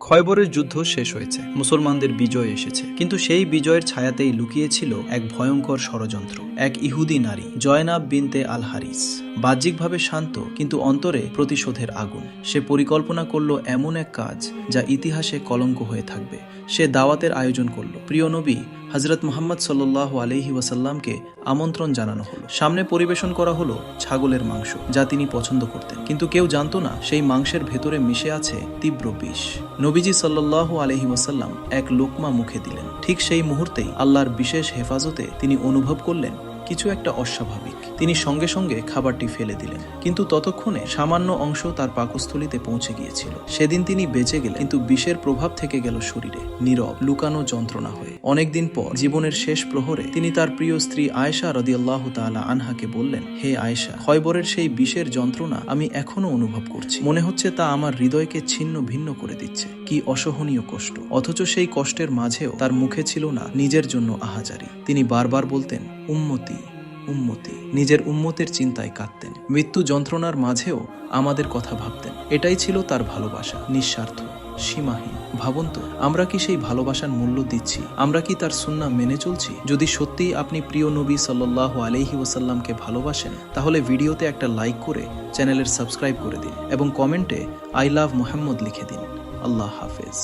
খয়বরের যুদ্ধ শেষ হয়েছে, মুসলমানদের বিজয় এসেছে, কিন্তু সেই বিজয়ের ছায়াতেই লুকিয়ে ছিল এক ভয়ঙ্কর ষড়যন্ত্র। এক ইহুদি নারী, জয়নাব বিনতে আল হারিস, বাহ্যিকভাবে শান্ত কিন্তু অন্তরে প্রতিশোধের আগুন। সে পরিকল্পনা করল এমন এক কাজ যা ইতিহাসে কলঙ্ক হয়ে থাকবে। সে দাওয়াতের আয়োজন করল। প্রিয় নবী হযরত মুহাম্মদ সাল্লাল্লাহু আলাইহি ওয়াসাল্লামকে আমন্ত্রণ জানানো হলো। সামনে পরিবেশন করা হলো ছাগলের মাংস, যা তিনি পছন্দ করতেন, কিন্তু কেউ জানতো না সেই মাংসের ভেতরে মিশে আছে তীব্র বিষ। নবীজি সাল্লাল্লাহু আলাইহি ওয়াসাল্লাম এক লোকমা মুখে দিলেন। ঠিক সেই মুহূর্তেই আল্লাহর বিশেষ হেফাজতে তিনি অনুভব করলেন কিছু একটা অস্বাভাবিক। তিনি সঙ্গে সঙ্গে খাবারটি ফেলে দিলেন, কিন্তু ততক্ষণে সামান্য অংশ তার পাকস্থলীতে পৌঁছে গিয়েছিল। সেদিন তিনি বেঁচে গেলেন, কিন্তু বিষের প্রভাব থেকে গেল শরীরে, নীরব লুকানো যন্ত্রণা হয়ে। অনেকদিন পর জীবনের শেষ প্রহরে তিনি তার প্রিয় স্ত্রী আয়েশা রাদিয়াল্লাহু তাআলা আনহাকে বললেন, হে আয়েশা, খয়বরের সেই বিষের যন্ত্রণা আমি এখনো অনুভব করছি। মনে হচ্ছে তা আমার হৃদয়কে ছিন্ন ভিন্ন করে দিচ্ছে। কি অসহনীয় কষ্ট! অথচ সেই কষ্টের মাঝেও তার মুখে ছিল না নিজের জন্য আহাজারি। তিনি বারবার বলতেন, উম্মতি উম্মতি, নিজের উম্মতের চিন্তায় কাঁদতেন। মৃত্যু যন্ত্রণার মাঝেও আমাদের কথা ভাবতেন। এটাই ছিল তার ভালোবাসা, নিঃস্বার্থ, সীমাহীন। ভাবুন তো, আমরা কি সেই ভালোবাসার মূল্য দিচ্ছি? আমরা কি তার সুন্নাহ মেনে চলছি? যদি সত্যিই আপনি প্রিয় নবী সাল্লাল্লাহু আলাইহি ওয়াসাল্লামকে ভালোবাসেন, তাহলে ভিডিওতে একটা লাইক করে চ্যানেলের সাবস্ক্রাইব করে দিন এবং কমেন্টে আই লাভ মুহাম্মদ লিখে দিন। আল্লাহ হাফেজ।